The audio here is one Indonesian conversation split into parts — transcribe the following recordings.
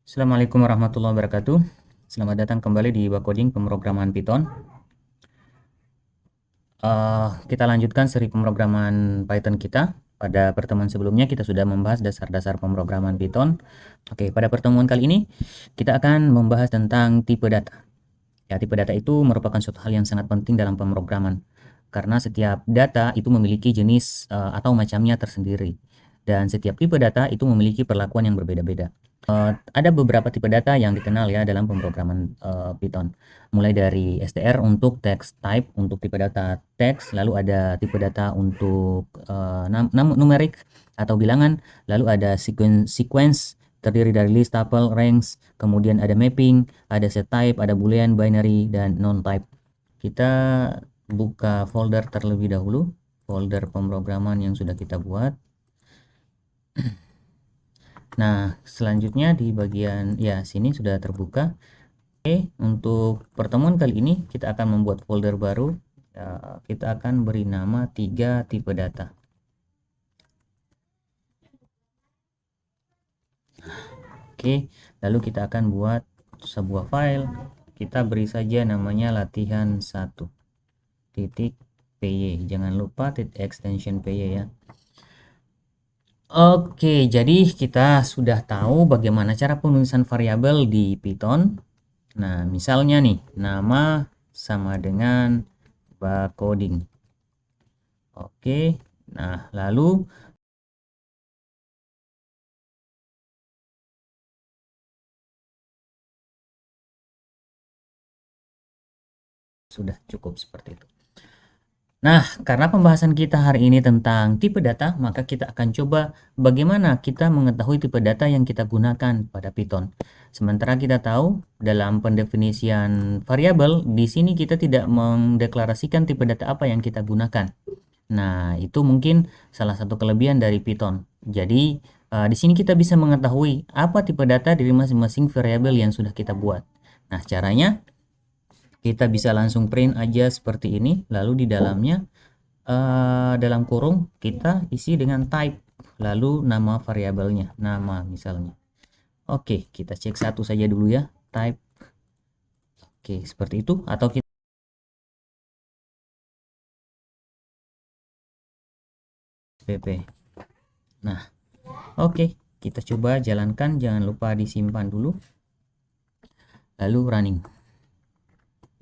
Assalamualaikum warahmatullahi wabarakatuh. Selamat datang kembali di Bakoding Pemrograman Python. Kita lanjutkan seri pemrograman Python kita. Pada pertemuan sebelumnya kita sudah membahas dasar-dasar pemrograman Python. Oke, pada pertemuan kali ini kita akan membahas tentang tipe data. Ya, tipe data itu merupakan suatu hal yang sangat penting dalam pemrograman. Karena setiap data itu memiliki jenis atau macamnya tersendiri. Dan setiap tipe data itu memiliki perlakuan yang berbeda-beda. Ada beberapa tipe data yang dikenal ya dalam pemrograman Python. Mulai dari str untuk text type untuk tipe data teks, lalu ada tipe data untuk numerik atau bilangan, lalu ada sequence terdiri dari list, tuple, range, kemudian ada mapping, ada set type, ada boolean, binary, dan non type. Kita buka folder terlebih dahulu, folder pemrograman yang sudah kita buat. Nah, selanjutnya di bagian ya sini sudah terbuka. Oke, untuk pertemuan kali ini kita akan membuat folder baru. Ya, kita akan beri nama 3 tipe data. Oke, lalu kita akan buat sebuah file. Kita beri saja namanya latihan1.py. Jangan lupa titik extension py ya. Oke, jadi kita sudah tahu bagaimana cara penulisan variabel di Python. Nah, misalnya nih, nama sama dengan barcoding. Oke, nah lalu sudah cukup seperti itu. Nah, karena pembahasan kita hari ini tentang tipe data, maka kita akan coba bagaimana kita mengetahui tipe data yang kita gunakan pada Python. Sementara kita tahu dalam pendefinisian variabel, di sini kita tidak mendeklarasikan tipe data apa yang kita gunakan. Nah, itu mungkin salah satu kelebihan dari Python. Jadi, di sini kita bisa mengetahui apa tipe data dari masing-masing variabel yang sudah kita buat. Nah, caranya kita bisa langsung print aja seperti ini, lalu di dalamnya dalam kurung kita isi dengan type, lalu nama variabelnya, nama misalnya. Oke, kita cek satu saja dulu ya, type. Oke, seperti itu. Atau kita pp. Nah, oke, kita coba jalankan, jangan lupa disimpan dulu, lalu running.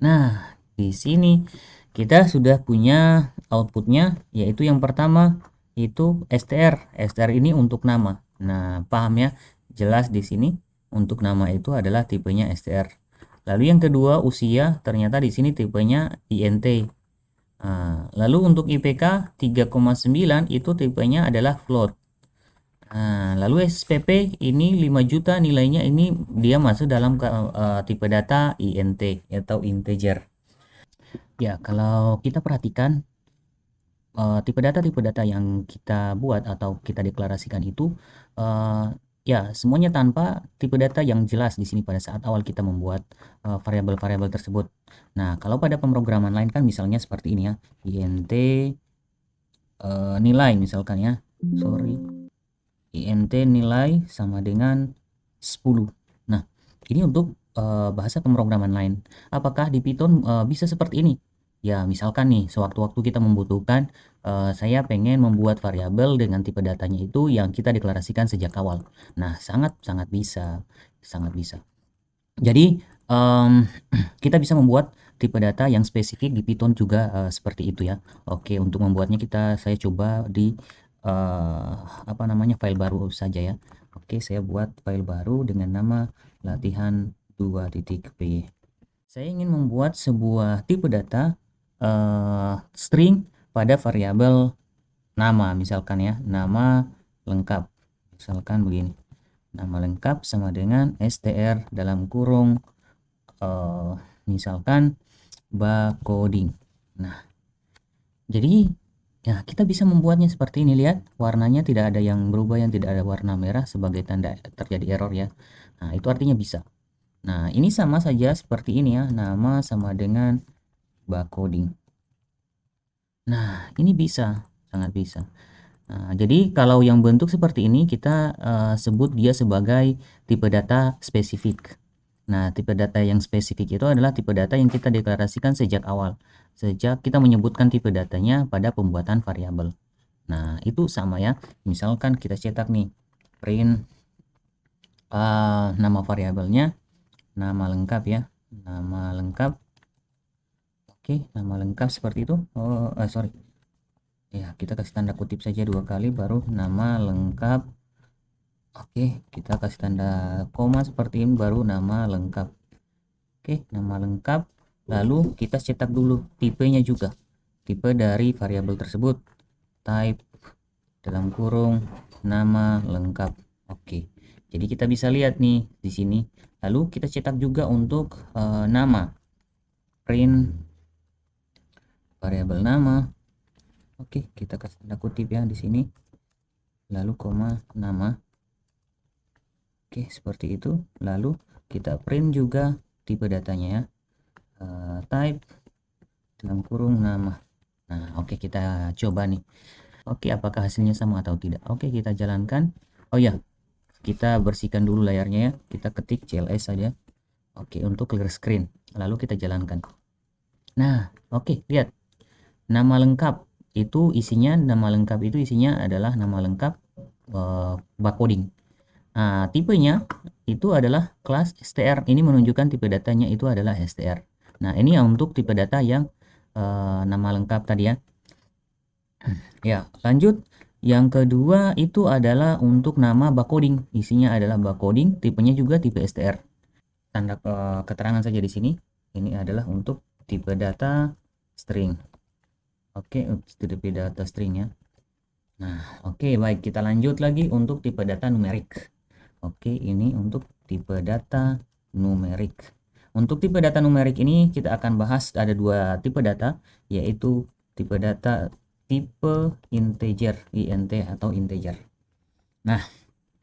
Nah, di sini kita sudah punya outputnya, yaitu yang pertama itu str. Str ini untuk nama. Nah, paham ya? Jelas di sini untuk nama itu adalah tipenya str. Lalu yang kedua usia, ternyata di sini tipenya int. Nah, lalu untuk IPK 3,9 itu tipenya adalah float. Nah, lalu SPP ini 5 juta nilainya, ini dia masuk dalam tipe data int atau integer. Ya, kalau kita perhatikan tipe data yang kita buat atau kita deklarasikan itu ya semuanya tanpa tipe data yang jelas di sini pada saat awal kita membuat variabel-variabel tersebut. Nah, kalau pada pemrograman lain kan misalnya seperti ini ya, int nilai misalkan ya. Sorry. int nilai sama dengan 10. Nah, ini untuk bahasa pemrograman lain. Apakah di Python bisa seperti ini? Ya, misalkan nih, sewaktu-waktu kita membutuhkan, saya pengen membuat variabel dengan tipe datanya itu yang kita deklarasikan sejak awal. Nah, sangat-sangat bisa, sangat bisa. Jadi, kita bisa membuat tipe data yang spesifik di Python juga seperti itu ya. Oke, untuk membuatnya saya coba di apa namanya, file baru saja ya. Oke, saya buat file baru dengan nama latihan2.py. Saya ingin membuat sebuah tipe data string pada variabel nama, misalkan ya, nama lengkap. Misalkan begini. Nama lengkap sama dengan str dalam kurung misalkan barcoding. Nah, jadi ya kita bisa membuatnya seperti ini. Lihat, warnanya tidak ada yang berubah, yang tidak ada warna merah sebagai tanda terjadi error ya. Nah, itu artinya bisa. Nah, ini sama saja seperti ini ya, nama sama dengan barcoding. Nah, ini bisa, sangat bisa. Nah, jadi kalau yang bentuk seperti ini kita sebut dia sebagai tipe data spesifik. Nah, tipe data yang spesifik itu adalah tipe data yang kita deklarasikan sejak awal, sejak kita menyebutkan tipe datanya pada pembuatan variabel. Nah, itu sama ya. Misalkan kita cetak nih, print nama variabelnya, nama lengkap ya, nama lengkap. Oke, nama lengkap seperti itu. Sorry. Ya, kita kasih tanda kutip saja 2 kali, baru nama lengkap. Oke, kita kasih tanda koma seperti ini, baru nama lengkap. Oke, nama lengkap. Lalu kita cetak dulu tipenya juga. Tipe dari variabel tersebut. Type dalam kurung nama lengkap. Oke. Jadi kita bisa lihat nih di sini. Lalu kita cetak juga untuk nama. Print variabel nama. Oke, kita kasih tanda kutip ya di sini. Lalu koma nama. Oke, seperti itu. Lalu kita print juga tipe datanya ya. Type dalam kurung nama. Nah, oke, kita coba nih. Oke, apakah hasilnya sama atau tidak? Oke, kita jalankan. Oh ya, kita bersihkan dulu layarnya ya. Kita ketik CLS saja. Oke, untuk clear screen. Lalu kita jalankan. Nah, oke, lihat. Nama lengkap itu isinya adalah nama lengkap barcoding. Nah, tipenya itu adalah kelas str. Ini menunjukkan tipe datanya itu adalah str. Nah, ini ya untuk tipe data yang nama lengkap tadi ya. Ya, lanjut. Yang kedua itu adalah untuk nama barcoding. Isinya adalah barcoding, tipenya juga tipe str. Tanda keterangan saja di sini. Ini adalah untuk tipe data string. Oke, tipe data string ya. Nah, oke, baik, kita lanjut lagi untuk tipe data numerik. Oke, ini untuk tipe data numerik. Untuk tipe data numerik ini kita akan bahas ada 2 tipe data, yaitu tipe data tipe integer, int atau integer. Nah,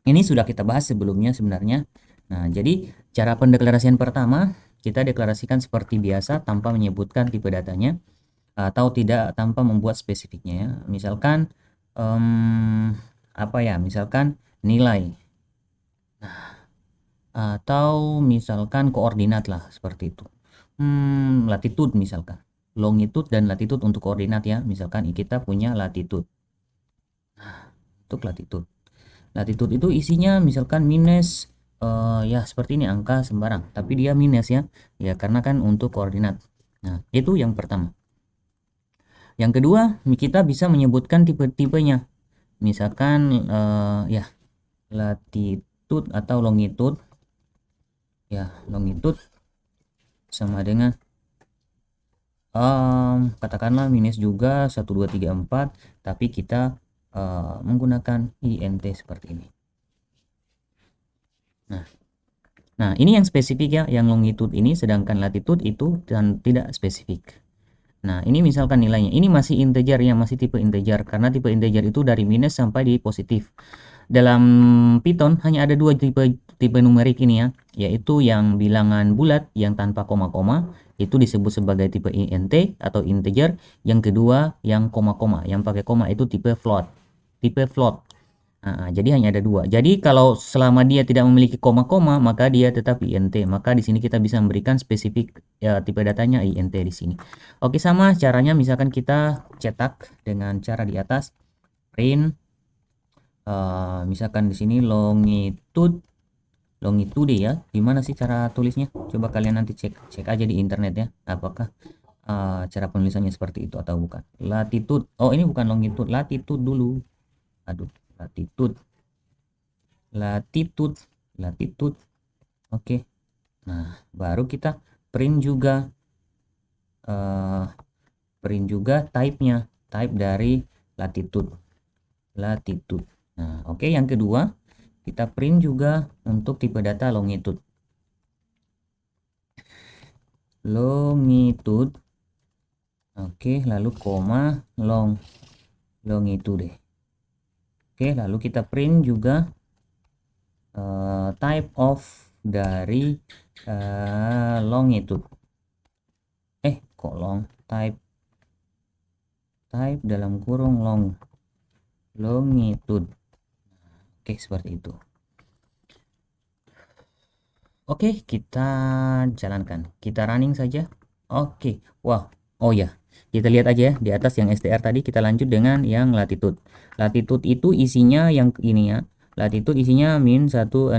ini sudah kita bahas sebelumnya sebenarnya. Nah, jadi cara pendeklarasian pertama kita deklarasikan seperti biasa tanpa menyebutkan tipe datanya atau tidak tanpa membuat spesifiknya ya. Misalkan apa ya? Misalkan nilai. Atau misalkan koordinat lah seperti itu. Latitude misalkan. Longitude dan latitude untuk koordinat ya. Misalkan kita punya latitude. Nah, untuk latitude. Latitude itu isinya misalkan minus ya seperti ini angka sembarang, tapi dia minus ya. Ya karena kan untuk koordinat. Nah, itu yang pertama. Yang kedua, kita bisa menyebutkan tipe-tipenya. Misalkan ya latitude atau longitude. Ya, longitude sama dengan katakanlah minus juga 1 2 3 4, tapi kita menggunakan int seperti ini. Nah, ini yang spesifik ya, yang longitude ini, sedangkan latitude itu dan tidak spesifik. Nah, ini misalkan nilainya, ini masih integer ya, masih tipe integer, karena tipe integer itu dari minus sampai di positif. Dalam Python hanya ada 2 tipe numerik ini ya, yaitu yang bilangan bulat yang tanpa koma-koma, itu disebut sebagai tipe int atau integer. Yang kedua yang koma-koma, yang pakai koma itu tipe float. Tipe float. Nah, jadi hanya ada 2. Jadi kalau selama dia tidak memiliki koma-koma, maka dia tetap int. Maka di sini kita bisa memberikan spesifik ya, tipe datanya int di sini. Oke, sama caranya misalkan kita cetak dengan cara di atas print misalkan di sini longitude ya. Gimana sih cara tulisnya? Coba kalian nanti cek aja di internet ya, apakah cara penulisannya seperti itu atau bukan. Latitude, oh ini bukan longitude, latitude dulu. Aduh, latitude. Oke. Nah, baru kita print juga type-nya, type dari latitude. Nah, oke, yang kedua kita print juga untuk tipe data longitude. Oke, lalu koma longitude. Oke, lalu kita print juga type of dari longitude. Kok long? Type dalam kurung long. longitude. Oke, seperti itu. Oke, kita jalankan. Kita running saja. Oke. Wow. Oh ya. Kita lihat aja ya di atas yang STR tadi, kita lanjut dengan yang latitude. Latitude itu isinya yang ini ya. Latitude isinya min 625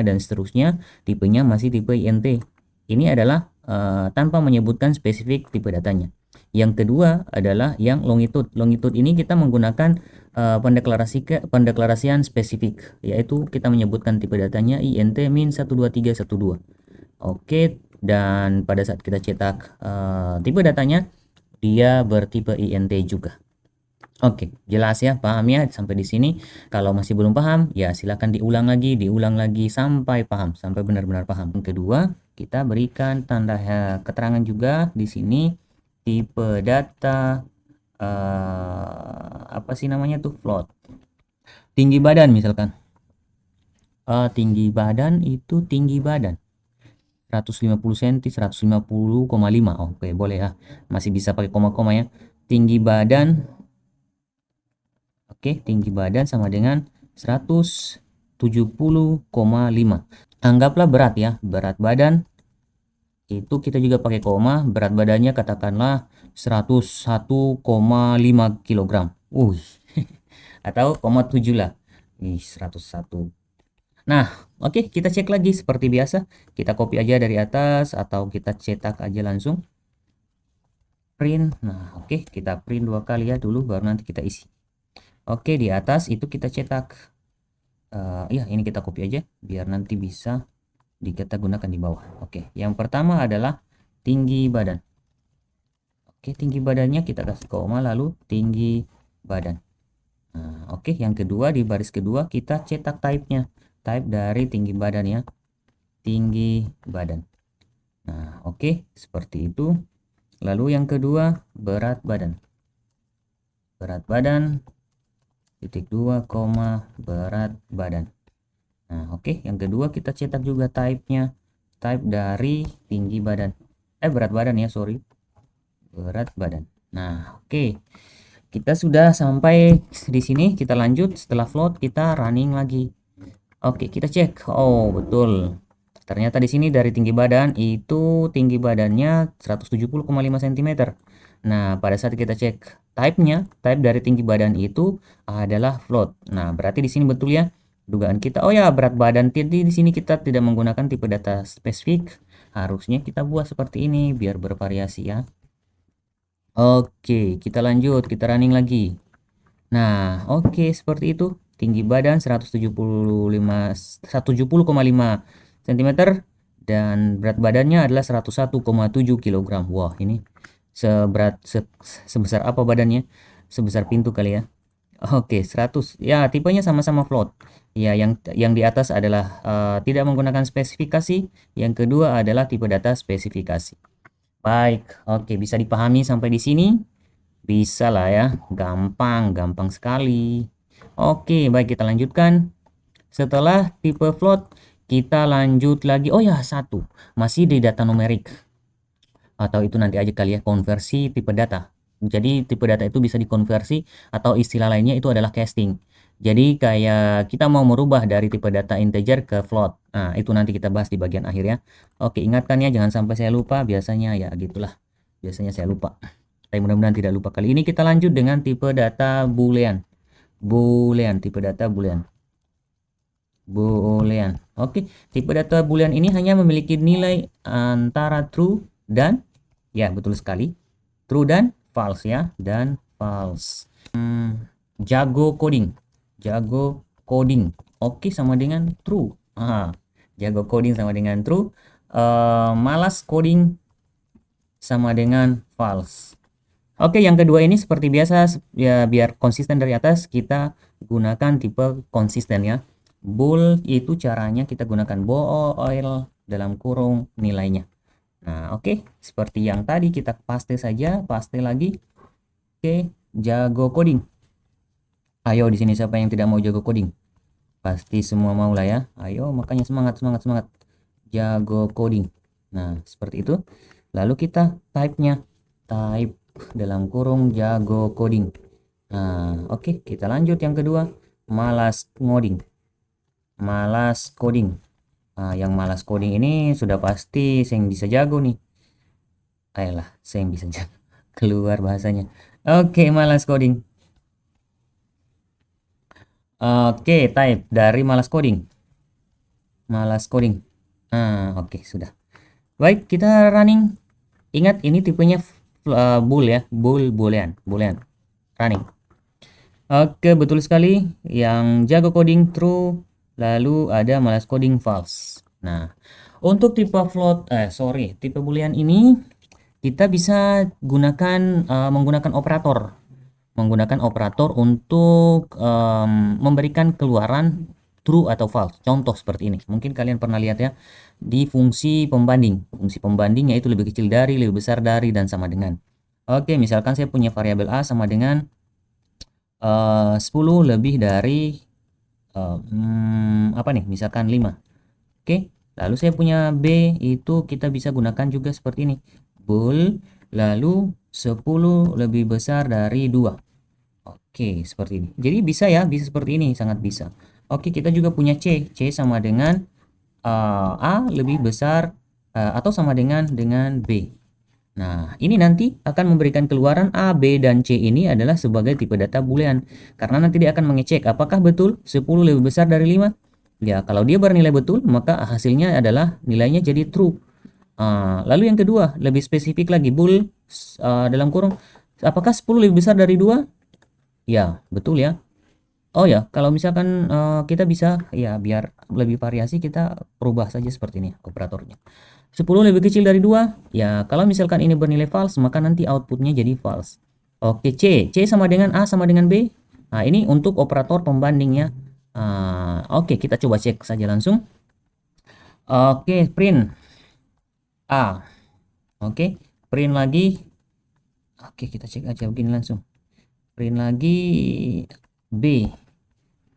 dan seterusnya. Tipenya masih tipe INT. Ini adalah tanpa menyebutkan spesifik tipe datanya. Yang kedua adalah yang longitude. Longitude ini kita menggunakan pendeklarasian spesifik, yaitu kita menyebutkan tipe datanya INT-12312. Oke, dan pada saat kita cetak tipe datanya, dia bertipe INT juga. Oke, jelas ya, paham ya sampai di sini. Kalau masih belum paham, ya silakan diulang lagi sampai paham, sampai benar-benar paham. Yang kedua, kita berikan tanda keterangan juga di sini tipe data apa sih namanya tuh, float. Tinggi badan misalkan. Tinggi badan itu tinggi badan 150 cm 150,5. Oke, boleh ya. Masih bisa pakai koma-koma ya. Tinggi badan. Oke, tinggi badan sama dengan 170,5. Anggaplah berat ya. Berat badan itu kita juga pakai koma. Berat badannya katakanlah 101,5 kg. Atau 0,7 lah. 101. Nah, oke, kita cek lagi seperti biasa. Kita copy aja dari atas atau kita cetak aja langsung. Print. Nah, oke, kita print 2 kali ya dulu, baru nanti kita isi. Oke, di atas itu kita cetak. Ya, ini kita copy aja biar nanti bisa kita gunakan di bawah. Oke, yang pertama adalah tinggi badan. Oke, tinggi badannya kita kasih koma lalu tinggi badan. Nah, oke, yang kedua di baris kedua kita cetak type-nya. Type dari tinggi badan ya. Tinggi badan. Nah, oke, seperti itu. Lalu yang kedua, berat badan. Berat badan titik 2, berat badan. Nah, oke, yang kedua kita cetak juga type-nya. Type dari tinggi badan. Berat badan ya, sorry. Berat badan. Nah, oke. Kita sudah sampai di sini, kita lanjut. Setelah float kita running lagi. Oke, kita cek. Oh, betul. Ternyata di sini dari tinggi badan itu tinggi badannya 170,5 cm. Nah, pada saat kita cek type-nya, type dari tinggi badan itu adalah float. Nah, berarti di sini betul ya dugaan kita. Oh ya, berat badan. Jadi di sini kita tidak menggunakan tipe data spesifik. Harusnya kita buat seperti ini biar bervariasi ya. Oke, kita lanjut, kita running lagi. Nah, oke, seperti itu. Tinggi badan 170,5 cm dan berat badannya adalah 101,7 kg. Wah, ini sebesar apa badannya? Sebesar pintu kali ya. Oke, 100. Ya, tipenya sama-sama float. Ya, yang di atas adalah tidak menggunakan spesifikasi, yang kedua adalah tipe data spesifikasi. Baik, oke, bisa dipahami sampai di sini? Bisa lah ya, gampang sekali. Oke, baik, kita lanjutkan. Setelah tipe float, kita lanjut lagi. Oh ya, satu, masih di data numerik. Atau itu nanti aja kali ya, konversi tipe data. Jadi tipe data itu bisa dikonversi atau istilah lainnya itu adalah casting. Jadi kayak kita mau merubah dari tipe data integer ke float. Nah, itu nanti kita bahas di bagian akhir ya. Oke, ingatkan ya, jangan sampai saya lupa. Biasanya ya gitulah. Biasanya saya lupa. Tapi mudah-mudahan tidak lupa. Kali ini kita lanjut dengan tipe data boolean. Boolean, tipe data boolean. Boolean. Oke, tipe data boolean ini hanya memiliki nilai antara true dan, ya betul sekali, true dan false ya, dan false. Jago coding. Jago coding. Oke, sama dengan true. Jago coding sama dengan true. Malas coding sama dengan false. Oke, yang kedua ini seperti biasa ya, biar konsisten dari atas kita gunakan tipe konsisten ya. Bool itu caranya kita gunakan bool dalam kurung nilainya. Nah, oke, seperti yang tadi kita paste saja, paste lagi. Oke, jago coding. Ayo di sini siapa yang tidak mau jago coding? Pasti semua mau lah ya. Ayo, makanya semangat. Jago coding. Nah, seperti itu. Lalu kita type-nya. Type dalam kurung jago coding. Nah, oke, kita lanjut yang kedua, malas ngoding. Malas coding. Nah, yang malas coding ini sudah pasti saya yang bisa jago nih. Ayolah, saya yang bisa jago. Keluar bahasanya. Oke, malas coding. Oke, type dari malas coding. Malas coding. Nah, oke, sudah. Baik, kita running. Ingat ini tipenya bool ya, boolean, boolean. Running. Oke, betul sekali. Yang jago coding true, lalu ada malas coding false. Nah, untuk tipe tipe boolean ini kita bisa menggunakan operator. Menggunakan operator untuk memberikan keluaran true atau false. Contoh seperti ini. Mungkin kalian pernah lihat ya di fungsi pembanding. Fungsi pembanding yaitu lebih kecil dari, lebih besar dari, dan sama dengan. Oke, misalkan saya punya variabel A sama dengan 10 lebih dari apa nih, misalkan 5. Oke, lalu saya punya B, itu kita bisa gunakan juga seperti ini, bool lalu 10 lebih besar dari 2. Oke, seperti ini. Jadi bisa ya, bisa seperti ini, sangat bisa. Oke, kita juga punya C sama dengan A lebih besar atau sama dengan B. Nah, ini nanti akan memberikan keluaran A, B, dan C ini adalah sebagai tipe data boolean. Karena nanti dia akan mengecek apakah betul 10 lebih besar dari 5. Ya, kalau dia bernilai betul, maka hasilnya adalah nilainya jadi true. Lalu yang kedua, lebih spesifik lagi, bool dalam kurung, apakah 10 lebih besar dari 2? Ya, betul ya. Oh ya, kalau misalkan kita bisa, ya biar lebih variasi kita rubah saja seperti ini operatornya. 10 lebih kecil dari 2, ya kalau misalkan ini bernilai false, maka nanti outputnya jadi false. Oke, C sama dengan A sama dengan B. Nah, ini untuk operator pembandingnya. Oke, kita coba cek saja langsung. Oke, print A. Oke, print lagi. Oke, kita cek aja begini langsung. Print lagi B.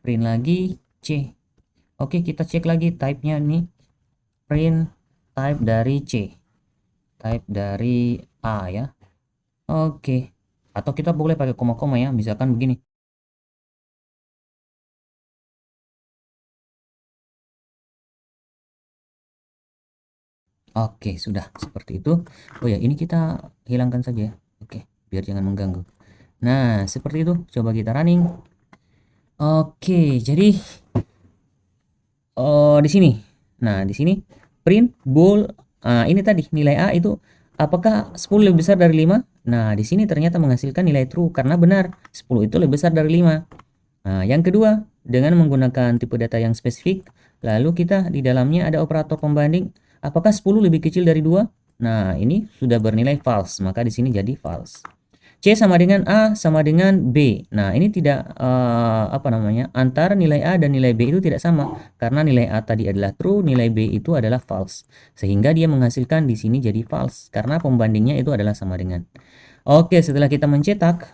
Print lagi C. Oke, kita cek lagi type-nya nih. Print type dari C. Type dari A ya. Oke. Atau kita boleh pakai koma-koma ya, misalkan begini. Oke, sudah seperti itu. Oh ya, ini kita hilangkan saja ya. Oke, biar jangan mengganggu. Nah, seperti itu. Coba kita running. Oke, jadi di sini. Nah, di sini print bool. Ini tadi nilai A itu apakah 10 lebih besar dari 5? Nah, di sini ternyata menghasilkan nilai true karena benar 10 itu lebih besar dari 5. Nah, yang kedua, dengan menggunakan tipe data yang spesifik, lalu kita di dalamnya ada operator pembanding, apakah 10 lebih kecil dari 2? Nah, ini sudah bernilai false, maka di sini jadi false. C sama dengan A sama dengan B. Nah, ini tidak antara nilai A dan nilai B itu tidak sama karena nilai A tadi adalah true, nilai B itu adalah false. Sehingga dia menghasilkan di sini jadi false karena pembandingnya itu adalah sama dengan. Oke, setelah kita mencetak,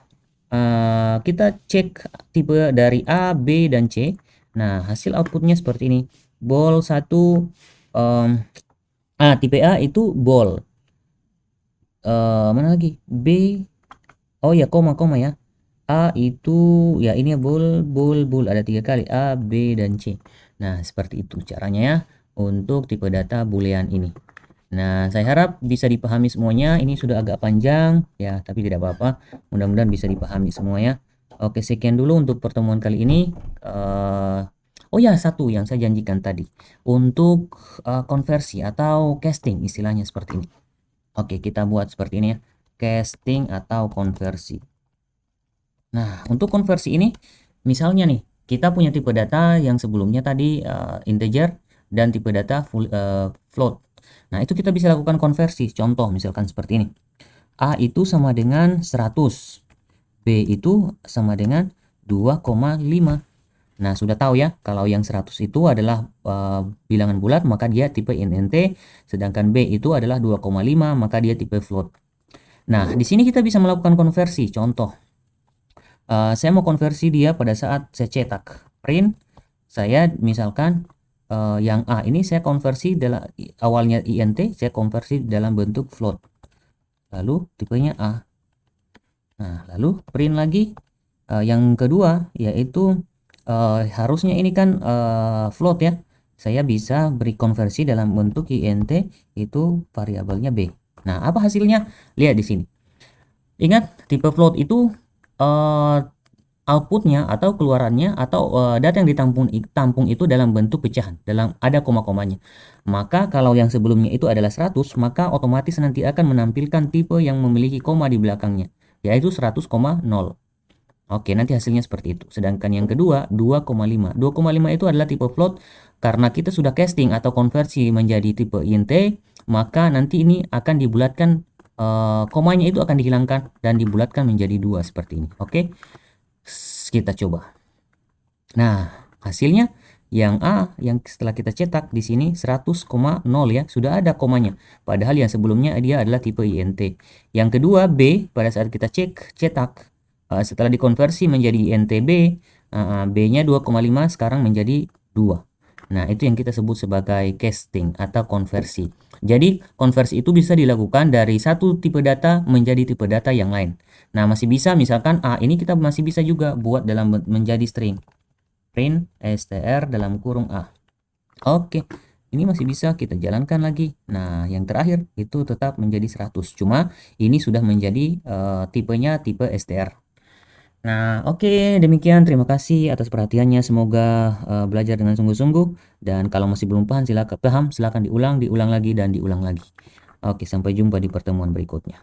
kita cek tipe dari A, B, dan C. Nah, hasil outputnya seperti ini. Bool 1, tipe A itu bool. Mana lagi? B, oh ya, koma ya. A itu, ya ini ya bool, ada 3 kali. A, B, dan C. Nah, seperti itu caranya ya untuk tipe data boolean ini. Nah, saya harap bisa dipahami semuanya. Ini sudah agak panjang ya, tapi tidak apa-apa. Mudah-mudahan bisa dipahami semuanya. Oke, sekian dulu untuk pertemuan kali ini. Oh ya, satu yang saya janjikan tadi untuk konversi atau casting, istilahnya seperti ini. Oke, kita buat seperti ini ya, casting atau konversi. Nah, untuk konversi ini, misalnya nih, kita punya tipe data yang sebelumnya tadi integer dan tipe data float. Nah, itu kita bisa lakukan konversi. Contoh misalkan seperti ini. A itu sama dengan 100. B itu sama dengan 2,5. Nah, sudah tahu ya, kalau yang 100 itu adalah bilangan bulat, maka dia tipe int, sedangkan B itu adalah 2,5, maka dia tipe float. Nah, di sini kita bisa melakukan konversi. Contoh, saya mau konversi dia pada saat saya cetak. Print, saya misalkan yang A ini saya konversi dalam awalnya int, saya konversi dalam bentuk float. Lalu tipenya A. Nah, lalu print lagi Yang kedua yaitu harusnya ini kan float ya. Saya bisa beri konversi dalam bentuk int, itu variabelnya b. Nah, apa hasilnya? Lihat di sini. Ingat, tipe float itu outputnya atau keluarannya atau data yang ditampung itu dalam bentuk pecahan, dalam ada koma-komanya. Maka kalau yang sebelumnya itu adalah 100, maka otomatis nanti akan menampilkan tipe yang memiliki koma di belakangnya, yaitu 100,0. Oke, nanti hasilnya seperti itu. Sedangkan yang kedua 2,5. 2,5 itu adalah tipe float karena kita sudah casting atau konversi menjadi tipe int, maka nanti ini akan dibulatkan, komanya itu akan dihilangkan dan dibulatkan menjadi 2 seperti ini. Oke. Kita coba. Nah, hasilnya yang A yang setelah kita cetak di sini 100,0 ya, sudah ada komanya. Padahal yang sebelumnya dia adalah tipe int. Yang kedua B, pada saat kita cetak setelah dikonversi menjadi int B, B-nya 2,5 sekarang menjadi 2. Nah, itu yang kita sebut sebagai casting atau konversi. Jadi, konversi itu bisa dilakukan dari satu tipe data menjadi tipe data yang lain. Nah, masih bisa misalkan A ini kita masih bisa juga buat dalam menjadi string. Print str dalam kurung A. Oke. Ini masih bisa kita jalankan lagi. Nah, yang terakhir itu tetap menjadi 100. Cuma ini sudah menjadi tipenya tipe str. Nah, oke, demikian. Terima kasih atas perhatiannya. Semoga belajar dengan sungguh-sungguh. Dan kalau masih belum paham, silakan diulang, diulang lagi, dan diulang lagi. Oke, sampai jumpa di pertemuan berikutnya.